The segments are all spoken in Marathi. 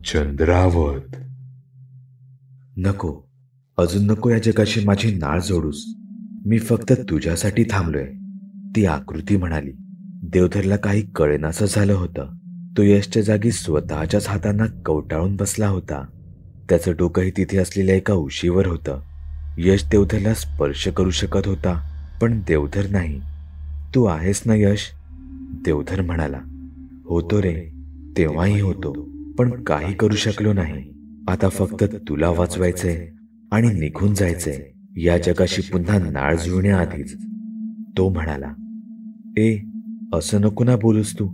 चंद्रावत. नको, अजून नको या जगाशी माझी नाळ जोडूस. मी फक्त तुझ्यासाठी थांबलोय, ती आकृती म्हणाली. देवधरला काही कळेनासं झालं होतं. तो यशच्या जागी स्वतःच्याच हातांना कवटाळून बसला होता. त्याचं डोकंही तिथे असलेल्या एका उशीवर होतं. यश देवधरला स्पर्श करू शकत होता, पण देवधर नाही. तू आहेस ना यश? देवधर म्हणाला. होतो रे, तेव्हाही होतो, पण काही करू शकलो नाही. आता फक्त तुला वाचवायचंय आणि निघून जायचंय या जगाशी पुन्हा नाळ जुळण्याआधीच. तो म्हणाला. ए, असं नको ना बोलूस तू.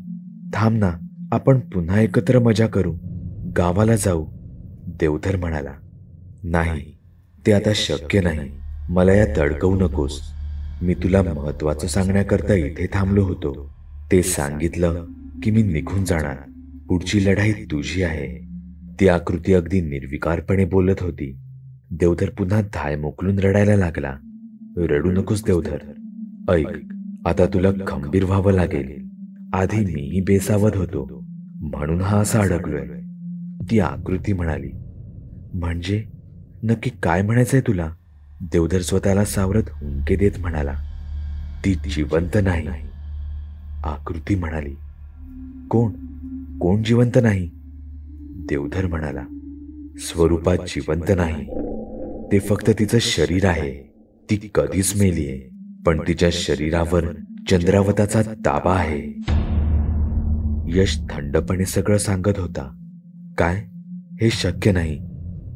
थांब ना, आपण पुन्हा एकत्र मजा करू, गावाला जाऊ. देवधर म्हणाला. नाही, ते आता शक्य नाही. मला यात अडकवू नकोस. मी तुला महत्वाचं सांगण्याकरता इथे थांबलो होतो. ते सांगितलं की मी निघून जाणार. पुढची लढाई तुझी आहे. ती आकृती अगदी निर्विकारपणे बोलत होती. देवधर पुन्हा धाय मोकलून रडायला लागला. रडू नकोस देवधर. ऐक, आता तुला खंबीर व्हावं लागेल. आधी मीही बेसावध होतो, म्हणून हा असा अडकलोय. ती आकृती म्हणाली. म्हणजे नक्की काय म्हणायचंय तुला? देवधर स्वतःला सावरत हुंके देत म्हणाला. ती जिवंत नाही. आकृती म्हणाली. कोण कोण जिवंत नाही? देवधर म्हणाला. स्वरूपात जिवंत नाही. ते फक्त तिचं शरीर आहे. ती कधीच मेलीये, पण तिच्या शरीरावर चंद्रावताचा ताबा आहे. यश थंडपणे सगळं सांगत होता. काय? हे शक्य नाही.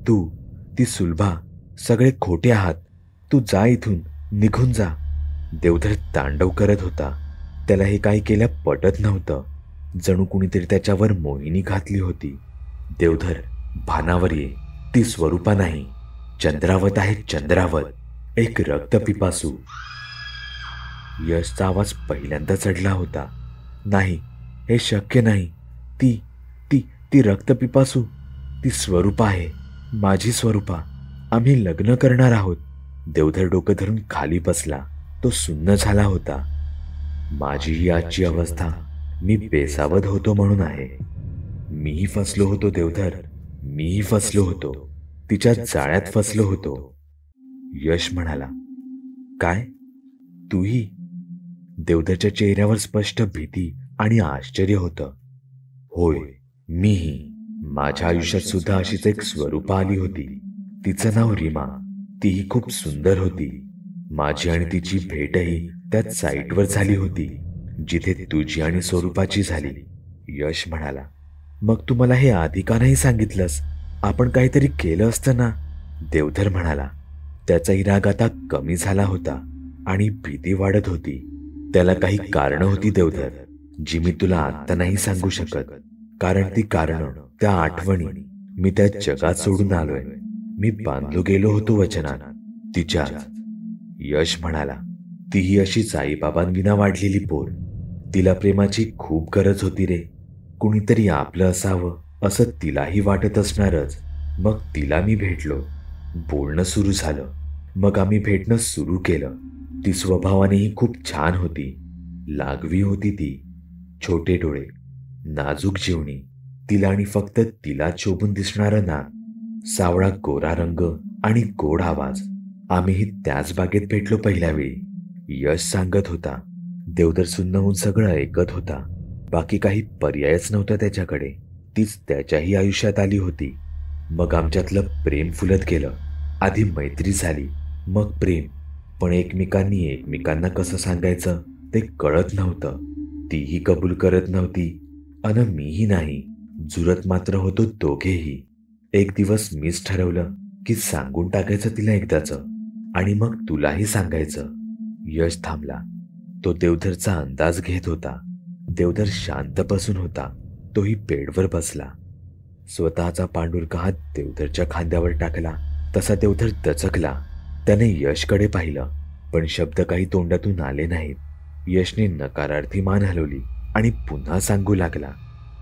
तू, ती सुलभा, सगळे खोटे आहात. तू जा इथून, निघून जा. देवधर तांडव करत होता. त्याला हे काही केल्या पटत नव्हतं. जणू कुणीतरी त्याच्यावर मोहिनी घातली होती. देवधर, भानावर ये. ती स्वरूपा नाही, चंद्रावत आहे. चंद्रावत, एक रक्तपिपासू. यशचा आवाज पहिल्यांदा चढला होता. नाही, हे शक्य नाही. ती ती ती रक्तपिपासू, ती स्वरूपा आहे, माझी स्वरूपा. आम्ही लग्न करणार आहोत. देवधर डोकं धरून खाली बसला. तो सुन्न झाला होता. माझी ही आजची अवस्था मी बेसावध होतो म्हणून आहे. मीही फसलो होतो देवधर, मीही फसलो होतो. तिच्या जाळ्यात फसलो होतो. यश म्हणाला. काय? तूही? देवधरच्या चेहऱ्यावर स्पष्ट भीती आणि आश्चर्य होतं. होय, मीही. माझ्या आयुष्यात सुद्धा अशीच एक स्वरूपा आली होती. तिचं नाव रीमा. तीही खूप सुंदर होती. माझी आणि तिची भेटही त्याच साईटवर झाली होती, जिथे तुझी आणि स्वरूपाची झाली. यश म्हणाला. मग तू मला हे आधी का नाही सांगितलंस? आपण काहीतरी केलं असतं ना. देवधर म्हणाला. त्याचाही राग आता कमी झाला होता आणि भीती वाढत होती. त्याला काही कारणं होती देवधर, जी मी तुला आत्ता नाही सांगू शकत. कारण ती कारणं, त्या आठवणी मी त्या जगात सोडून आलोय. मी बांधलो गेलो होतो वचनात, तिच्यात. यश म्हणाला. तीही अशीच आईबाबांविना वाढलेली पोर. तिला प्रेमाची खूप गरज होती रे. कुणीतरी आपलं असावं असं तिलाही वाटत असणारच. मग तिला मी भेटलो. बोलणं सुरू झालं. मग आम्ही भेटणं सुरू केलं. ती स्वभावानेही खूप छान होती. लागवी होती ती. छोटे डोळे, नाजूक जीवणी. तिला आणि फक्त तिला शोभून दिसणारं नाक, सावळा गोरा रंग आणि गोड आवाज. आम्हीही त्याच बागेत भेटलो पहिल्या वेळी. यश सांगत होता. देवधर सुन्न होऊन सगळं ऐकत होता. बाकी काही पर्यायच नव्हता त्याच्याकडे. तीच त्याच्याही आयुष्यात आली होती. मग आमच्यातलं प्रेम फुलत गेलं. आधी मैत्री झाली, मग प्रेम. पण एकमेकांनी एकमेकांना कसं सांगायचं ते कळत नव्हतं. तीही कबूल करत नव्हती अन मीही नाही. जुरत मात्र होतो दोघेही. एक दिवस मीच ठरवलं की सांगून टाकायचं तिला एकदाचं, आणि मग तुलाही सांगायचं. यश थांबला. तो देवधरचा अंदाज घेत होता. देवधर शांत बसून होता. तोही बेडवर बसला. स्वतःचा पांडुरका हात देवधरच्या खांद्यावर टाकला तसा देवधर दचकला. त्याने यशकडे पाहिलं, पण शब्द काही तोंडातून आले नाहीत. यशने नकारार्थी मान हलवली आणि पुन्हा सांगू लागला.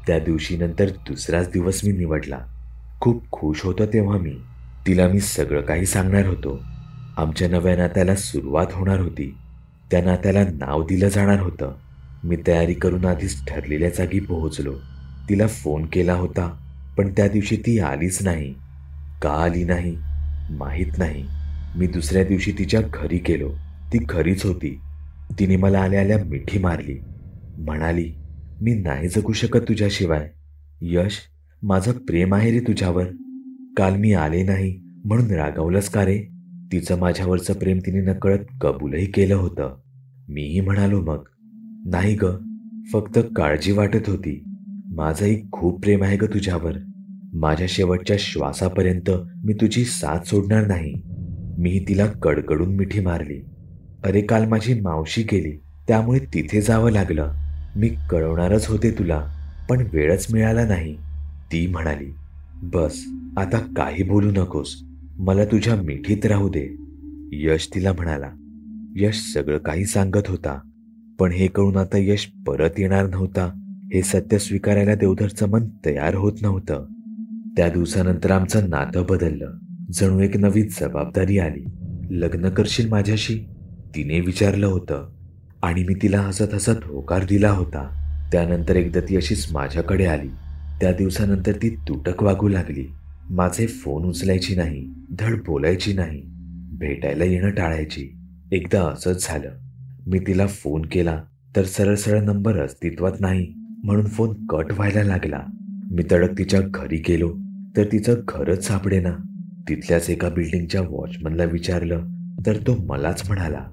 त्या दिवशी नंतर दुसराच दिवस मी निवडला. खूप खुश होतो तेव्हा मी. तिला मी सगळं काही सांगणार होतो. आमच्या नव्या नात्याला सुरुवात होणार होती. त्या नात्याला नाव दिलं जाणार होतं. मी तयारी करून आधीच ठरलेल्या जागी पोहोचलो. तिला फोन केला होता, पण त्या दिवशी ती आलीच नाही. का आली नाही माहीत नाही. मी दुसऱ्या दिवशी तिच्या घरी गेलो. ती घरीच होती. तिने मला आल्या आल्या मिठी मारली. म्हणाली, मी नाही जगू शकत तुझ्याशिवाय. यश, माझं प्रेम आहे रे तुझ्यावर. काल मी आले नाही म्हणून रागावलंस का रे? तिचं माझ्यावरचं प्रेम तिने नकळत कबूलही केलं होतं. मीही म्हणालो मग, नाही ग, फक्त काळजी वाटत होती. माझंही खूप प्रेम आहे ग तुझ्यावर. माझ्या शेवटच्या श्वासापर्यंत मी तुझी साथ सोडणार नाही. मीही तिला कडकडून मिठी मारली. अरे काल माझी मावशी गेली, त्यामुळे तिथे जावं लागलं. मी कळवणारच होते तुला, पण वेळच मिळाला नाही. ती म्हणाली, बस आता काही बोलू नकोस, मला तुझ्या मिठीत राहू दे. यश तिला म्हणाला. यश सगळं काही सांगत होता, पण हे कळून आता यश परत येणार नव्हता हे सत्य स्वीकारायला देवधरचं मन तयार होत नव्हतं. त्या दिवसानंतर आमचं नातं बदललं. जणू एक नवी जबाबदारी आली. लग्न करशील माझ्याशी? तिने विचारलं होतं आणि मी तिला हसत हसत होकार दिला होता. त्यानंतर एकदा ती अशीच माझ्याकडे आली. त्या दिवसानंतर ती तुटक वागू लागली. माझे फोन उचलायची नाही, धड बोलायची नाही, भेटायला येणं टाळायची. एकदा असंच झालं. मी तिला फोन केला तर सरळ सरळ नंबर अस्तित्वात नाही म्हणून फोन कट व्हायला लागला. मी तडक तिच्या घरी गेलो तर तिचं घरच सापडेना. तिथल्याच एका बिल्डिंगच्या वॉचमनला विचारलं तर तो मलाच म्हणाला,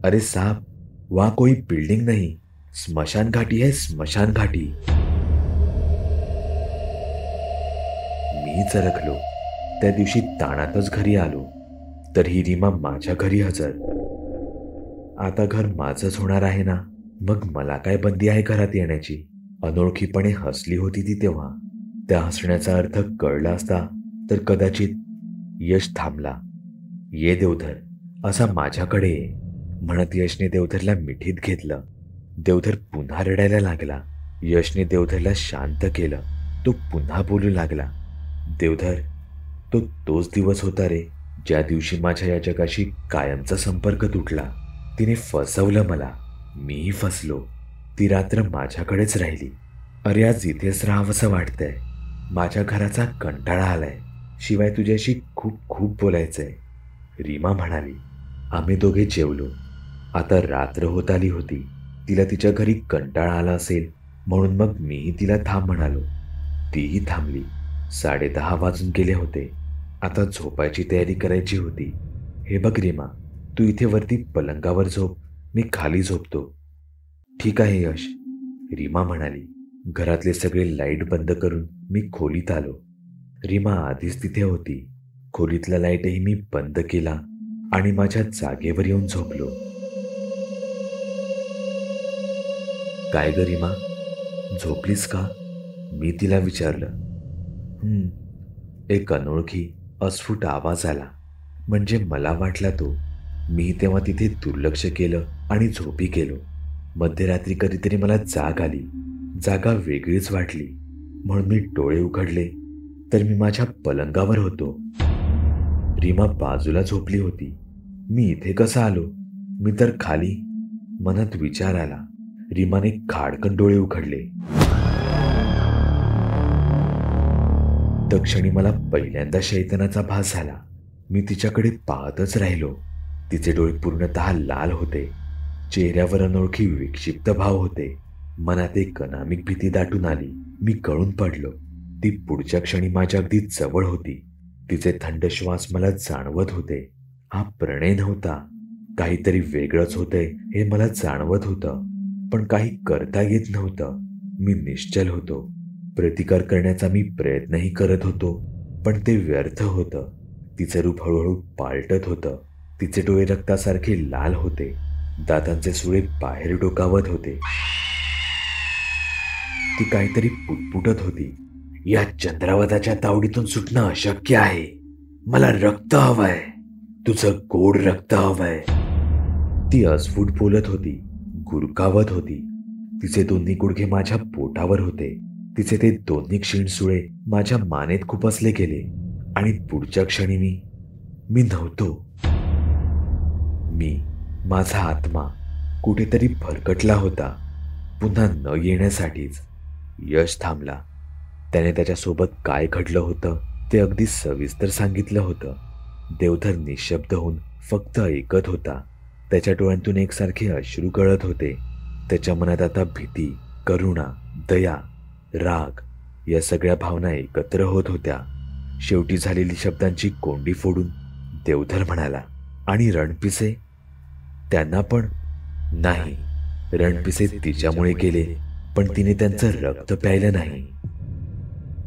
अरे साहब, वहां कोई बिल्डिंग नहीं, स्मशान घाटी है, स्मशान घाटी. मी चरकलो. त्या दिवशी ताणातच घरी आलो तर ही रीमा माझ्या घरी हजर. आता घर माझंच होणार आहे ना, मग मला काय बंदी आहे घरात येण्याची? अनोळखीपणे हसली होती ती तेव्हा. त्या हसण्याचा अर्थ कळला असता तर कदाचित. यश थांबला. ये देवधर, असा माझ्याकडे ये, म्हणत यशने देवधरला मिठीत घेतलं. देवधर पुन्हा रडायला लागला. यशने देवधरला शांत केलं. तो पुन्हा बोलू लागला, देवधर, तोच दिवस होता रे, ज्या दिवशी माझ्या या जगाशी कायमचा संपर्क तुटला. तिने फसवलं मला, मीही फसलो. ती रात्र माझ्याकडेच राहिली. अरे आज इथेच राहावंसं वाटतंय. माझ्या घराचा कंटाळा आलाय. शिवाय तुझ्याशी खूप खूप बोलायचंय. रीमा म्हणाली. आम्ही दोघे जेवलो. आता रात्र होत आली होती. तिला तिच्या घरी कंटाळा आला असेल म्हणून मग मीही तिला थांब म्हणालो. तीही थांबली. 10:30 वाजून गेले होते. आता झोपायची तयारी करायची होती. हे बघ रीमा, तू इथे वरती पलंगावर झोप, मी खाली झोपतो. ठीक आहे यश, रीमा म्हणाली. घरातले सगळे लाईट बंद करून मी खोलीत आलो. रीमा आधीच तिथे होती. खोलीतला लाईटही मी बंद केला आणि माझ्या जागेवर येऊन झोपलो. काय ग रीमा, झोपलीस का? मी तिला विचारलं. एक अनोळखी अस्फुट आवाज आला. म्हणजे मला वाटला तो. मी तेव्हा तिथे दुर्लक्ष केलं आणि झोपी गेलो. मध्यरात्री कधीतरी मला जाग आली. जागा वेगळीच वाटली म्हणून मी डोळे उघडले तर मी माझ्या पलंगावर होतो. रीमा बाजूला झोपली होती. मी इथे कसा आलो? मी तर खाली. मनात विचार आला. रीमाने खाडकन डोळे उघडले. तक्षणी मला पहिल्यांदा शैतानाचा भास झाला. मी तिच्याकडे पाहतच राहिलो. तिचे डोळे पूर्णतः लाल होते. चेहऱ्यावर अनोळखी विक्षिप्त भाव होते. मनात एक अनामिक भीती दाटून आली. मी गळून पडलो. ती पुढच्या क्षणी माझ्या अगदी जवळ होती. तिचे थंड श्वास मला जाणवत होते. हा प्रणय नव्हता, काहीतरी वेगळंच होतंय हे मला जाणवत होतं, पण काही करता येत नव्हतं. मी निश्चल होतो. प्रतिकार करण्याचा मी प्रयत्नही करत होतो, पण ते व्यर्थ होतं. तिचं रूप हळूहळू पालटत होतं. तिचे डोळे रक्तासारखे लाल होते. दातांचे सुळे बाहेर डोकावत होते. ती काहीतरी पुटपुटत होती. या चंद्रावताच्या तावडीतून सुटणं अशक्य आहे. मला रक्त हवंय, तुझं गोड रक्त हवंय. ती अस्फुट बोलत होती, गुरकावत होती. तिचे दोन्ही गुडघे माझ्या पोटावर होते. तिचे ते दोन्ही क्षीण सुळे माझ्या मानेत खुपसले गेले आणि पुढच्या क्षणी मी नव्हतो. माझा आत्मा कुठेतरी भरकटला होता, पुन्हा न येण्यासाठीच. यश थांबला. त्याने त्याच्यासोबत काय घडलं होतं ते अगदी सविस्तर सांगितलं होतं. देवधर निशब्द होऊन फक्त ऐकत होता. त्याच्या डोळ्यांतून एकसारखे अश्रू गळत होते. त्याच्या मनात आता भीती, करुणा, दया, राग या सगळ्या भावना एकत्र होत होत्या. शेवटी झालेली शब्दांची कोंडी फोडून देवधर म्हणाला, आणि रणपिसे? त्यांना पण? नाही, रणपिसे तिच्यामुळे गेले, पण तिने त्यांचं रक्त प्यायलं नाही.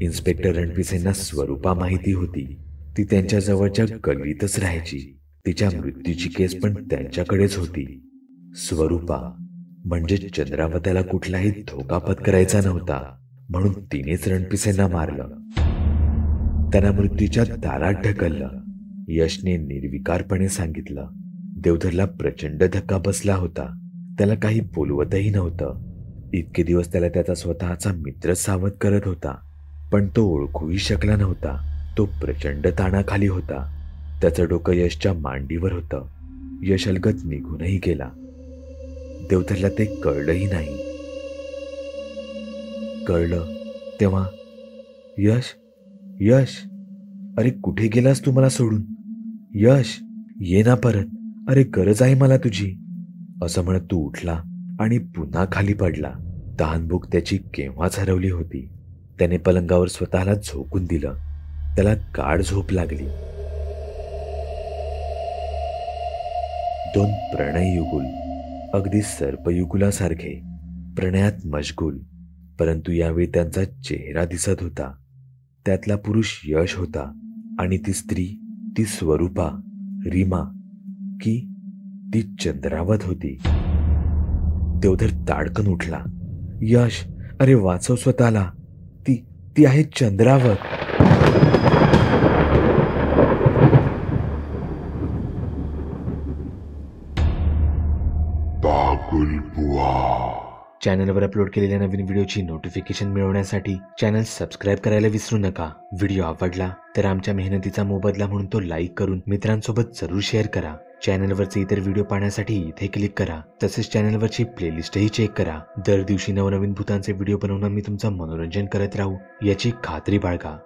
इन्स्पेक्टर रणपिसेंना स्वरूपा माहिती होती. ती त्यांच्या जवळच्या गल्लीतच राहायची. तिच्या मृत्यूची केस पण त्यांच्याकडेच होती. स्वरूपा म्हणजे चंद्रावताला कुठलाही धोका पत्करायचा नव्हता, म्हणून तिनेच रणपिसेंना मारलं, त्यांना मृत्यूच्या दारात ढकललं. यशने निर्विकारपणे सांगितलं. देवधरला प्रचंड धक्का बसला होता. त्याला काही बोलवतही नव्हतं. इतके दिवस त्याला त्याचा स्वतःचा मित्र सावध करत होता, पण तो ओळखूही शकला नव्हता. तो प्रचंड ताणाखाली होता. त्याचं डोकं यशच्या मांडीवर होतं. यश अलगद निघूनही गेला. देवधरला ते कळलंही नाही. कळलं तेव्हा, यश, यश, अरे कुठे गेलास तू मला सोडून? यश, ये ना परत, अरे गरज आहे मला तुझी, असं म्हणत तू उठला आणि पुन्हा खाली पडला. तहानभूक त्याची केव्हाच हरवली होती. त्याने पलंगावर स्वतःला झोकून दिलं. त्याला गाढ झोप लागली. दोन प्रणययुगुल, अगदी सर्पयुगुलासारखे, प्रणयात मशगूल, परंतु यावेळी त्यांचा चेहरा दिसत होता. त्यातला पुरुष यश होता आणि ती स्त्री, ती स्वरूपा, रीमा, की ती चंद्रावत होती. देवधर ताडकन उठला. यश, अरे वाचव स्वतःला, ती आहे चंद्रावत. बागुल बुवा. चॅनलवर अपलोड केलेल्या नवीन व्हिडिओची नोटिफिकेशन मिळवण्यासाठी चॅनल सबस्क्राईब करायला विसरू नका. व्हिडिओ आवडला तर आमच्या मेहनतीचा मोबदला म्हणून तो लाईक करून मित्रांसोबत जरूर शेअर करा. चॅनलवरचे इतर व्हिडिओ पाहण्यासाठी इथे क्लिक करा. तसेच चॅनलवरची प्लेलिस्टही चेक करा. दर दिवशी नवनवीन भूतांचे व्हिडिओ बनवून मी तुमचं मनोरंजन करत राहू याची खात्री बाळगा.